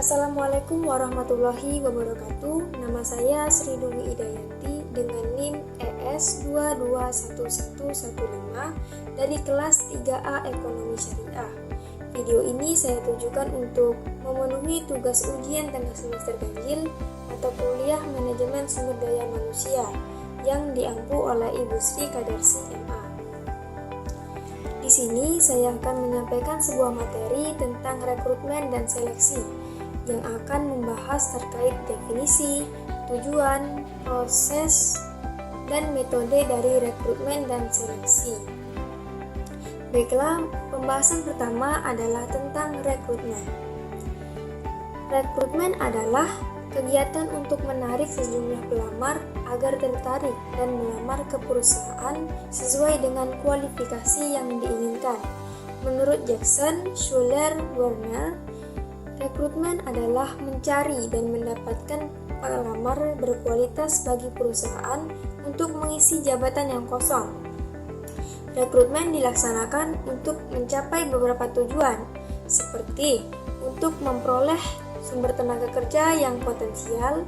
Assalamualaikum warahmatullahi wabarakatuh. Nama saya Sri Dewi Idayanti dengan NIM ES221115 dari kelas 3A Ekonomi Syariah. Video ini saya tujukan untuk memenuhi tugas ujian tengah semester ganjil atau kuliah manajemen sumber daya manusia yang diampu oleh Ibu Sri Kadarsi MA. Di sini saya akan menyampaikan sebuah materi tentang rekrutmen dan seleksi yang akan membahas terkait definisi, tujuan, proses, dan metode dari rekrutmen dan seleksi. Baiklah, pembahasan pertama adalah tentang rekrutmen. Rekrutmen adalah kegiatan untuk menarik sejumlah pelamar agar tertarik dan melamar ke perusahaan sesuai dengan kualifikasi yang diinginkan. Menurut Jackson, Schuler, Werner, rekrutmen adalah mencari dan mendapatkan pelamar berkualitas bagi perusahaan untuk mengisi jabatan yang kosong. Rekrutmen dilaksanakan untuk mencapai beberapa tujuan, seperti untuk memperoleh sumber tenaga kerja yang potensial,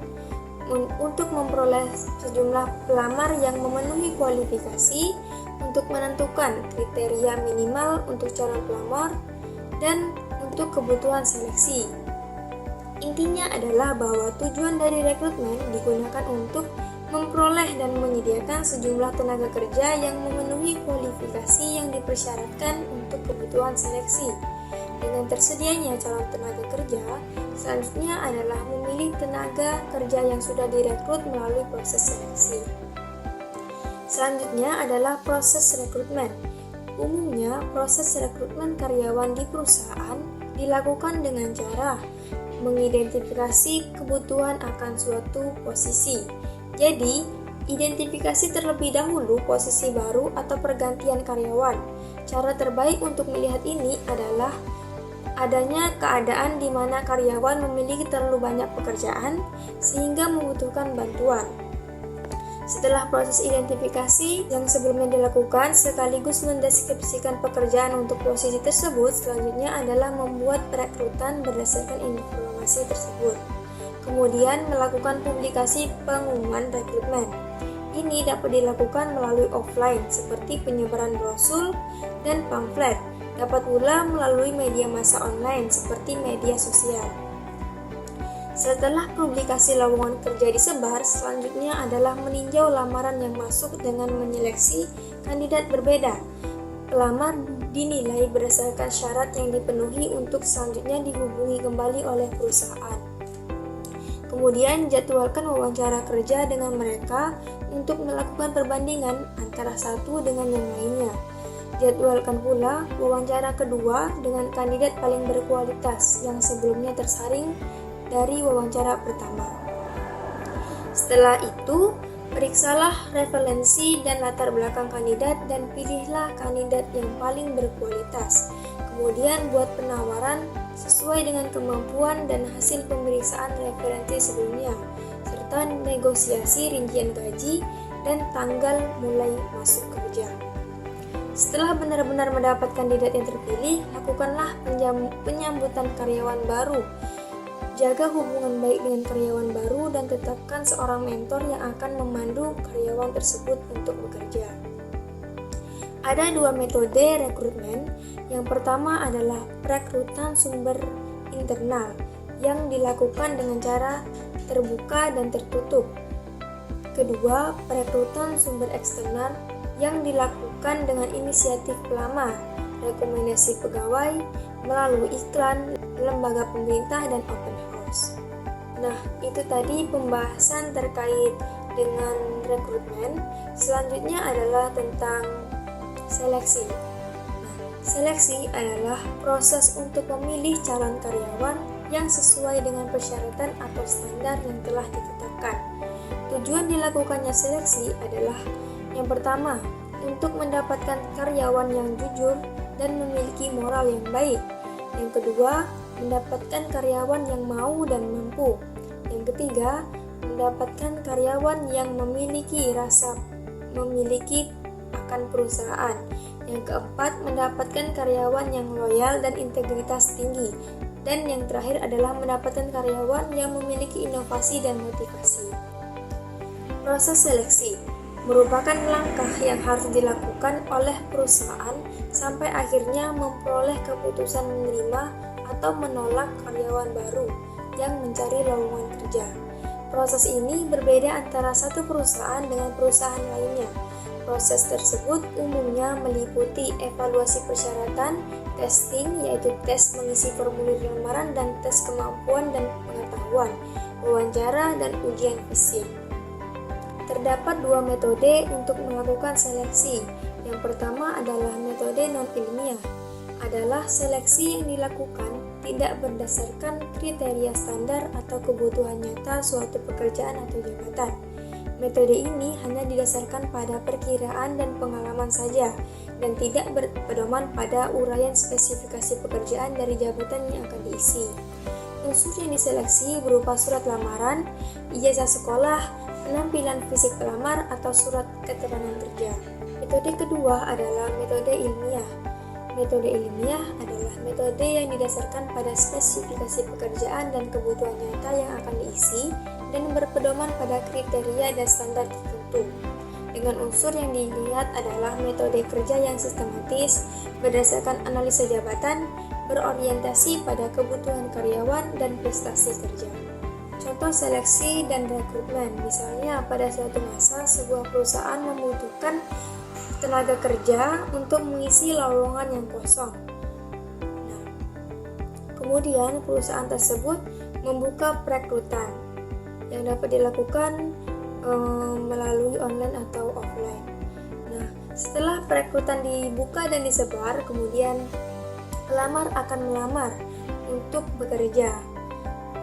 untuk memperoleh sejumlah pelamar yang memenuhi kualifikasi, untuk menentukan kriteria minimal untuk calon pelamar, dan untuk kebutuhan seleksi. Intinya adalah bahwa tujuan dari rekrutmen digunakan untuk memperoleh dan menyediakan sejumlah tenaga kerja yang memenuhi kualifikasi yang dipersyaratkan untuk kebutuhan seleksi. Dengan tersedianya calon tenaga kerja, selanjutnya adalah memilih tenaga kerja yang sudah direkrut melalui proses seleksi. Selanjutnya adalah proses rekrutmen. Umumnya, proses rekrutmen karyawan di perusahaan dilakukan dengan cara mengidentifikasi kebutuhan akan suatu posisi. Jadi, identifikasi terlebih dahulu posisi baru atau pergantian karyawan. Cara terbaik untuk melihat ini adalah adanya keadaan di mana karyawan memiliki terlalu banyak pekerjaan sehingga membutuhkan bantuan. Setelah proses identifikasi yang sebelumnya dilakukan sekaligus mendeskripsikan pekerjaan untuk posisi tersebut, selanjutnya adalah membuat perekrutan berdasarkan informasi tersebut. Kemudian melakukan publikasi pengumuman rekrutmen. Ini dapat dilakukan melalui offline seperti penyebaran brosur dan pamflet. Dapat pula melalui media massa online seperti media sosial. Setelah publikasi lowongan kerja disebar, selanjutnya adalah meninjau lamaran yang masuk dengan menyeleksi kandidat berbeda. Pelamar dinilai berdasarkan syarat yang dipenuhi untuk selanjutnya dihubungi kembali oleh perusahaan. Kemudian jadwalkan wawancara kerja dengan mereka untuk melakukan perbandingan antara satu dengan yang lainnya. Jadwalkan pula wawancara kedua dengan kandidat paling berkualitas yang sebelumnya tersaring dari wawancara pertama. Setelah itu, periksalah referensi dan latar belakang kandidat dan pilihlah kandidat yang paling berkualitas. Kemudian buat penawaran sesuai dengan kemampuan dan hasil pemeriksaan referensi sebelumnya, serta negosiasi rincian gaji dan tanggal mulai masuk kerja. Setelah benar-benar mendapat kandidat yang terpilih, lakukanlah penyambutan karyawan baru. Jaga hubungan baik dengan karyawan baru dan tetapkan seorang mentor yang akan memandu karyawan tersebut untuk bekerja. Ada dua metode rekrutmen. Yang pertama adalah perekrutan sumber internal yang dilakukan dengan cara terbuka dan tertutup. Kedua, perekrutan sumber eksternal yang dilakukan dengan inisiatif pelamar, rekomendasi pegawai, melalui iklan, lembaga pemerintah, dan open house. Nah, itu tadi pembahasan terkait dengan rekrutmen. Selanjutnya adalah tentang seleksi. Nah, seleksi adalah proses untuk memilih calon karyawan yang sesuai dengan persyaratan atau standar yang telah ditetapkan. Tujuan dilakukannya seleksi adalah yang pertama, untuk mendapatkan karyawan yang jujur dan memiliki moral yang baik. Yang kedua, mendapatkan karyawan yang mau dan mampu. Yang ketiga, mendapatkan karyawan yang memiliki rasa memiliki akan perusahaan. Yang keempat, mendapatkan karyawan yang loyal dan integritas tinggi. Dan yang terakhir adalah mendapatkan karyawan yang memiliki inovasi dan motivasi. Proses seleksi merupakan langkah yang harus dilakukan oleh perusahaan sampai akhirnya memperoleh keputusan menerima atau menolak karyawan baru yang mencari lowongan kerja. Proses ini berbeda antara satu perusahaan dengan perusahaan lainnya. Proses tersebut umumnya meliputi evaluasi persyaratan, testing, yaitu tes mengisi formulir lamaran dan tes kemampuan dan pengetahuan, wawancara, dan ujian fisik. Terdapat dua metode untuk melakukan seleksi. Yang pertama adalah metode non-ilmiah, adalah seleksi yang dilakukan tidak berdasarkan kriteria standar atau kebutuhan nyata suatu pekerjaan atau jabatan. Metode ini hanya didasarkan pada perkiraan dan pengalaman saja dan tidak berpedoman pada uraian spesifikasi pekerjaan dari jabatan yang akan diisi. Unsur yang diseleksi berupa surat lamaran, ijazah sekolah, penampilan fisik pelamar, atau surat keterangan kerja. Metode kedua adalah metode ilmiah. Metode ilmiah adalah metode yang didasarkan pada spesifikasi pekerjaan dan kebutuhan nyata yang akan diisi dan berpedoman pada kriteria dan standar tertentu. Dengan unsur yang dilihat adalah metode kerja yang sistematis, berdasarkan analisa jabatan, berorientasi pada kebutuhan karyawan dan prestasi kerja. Contoh seleksi dan rekrutmen, misalnya pada suatu masa sebuah perusahaan membutuhkan tenaga kerja untuk mengisi lowongan yang kosong. Kemudian perusahaan tersebut membuka perekrutan yang dapat dilakukan melalui online atau offline. Nah, setelah perekrutan dibuka dan disebar, kemudian pelamar akan melamar untuk bekerja.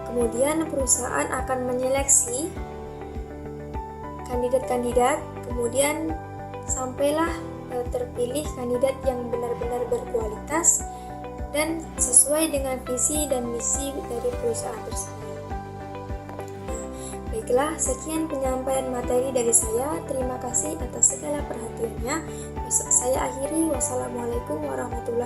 Kemudian perusahaan akan menyeleksi kandidat-kandidat, kemudian sampailah terpilih kandidat yang benar-benar berkualitas dan sesuai dengan visi dan misi dari perusahaan tersebut. Baiklah, sekian penyampaian materi dari saya. Terima kasih atas segala perhatiannya. Saya akhiri. Wassalamualaikum warahmatullahi wabarakatuh.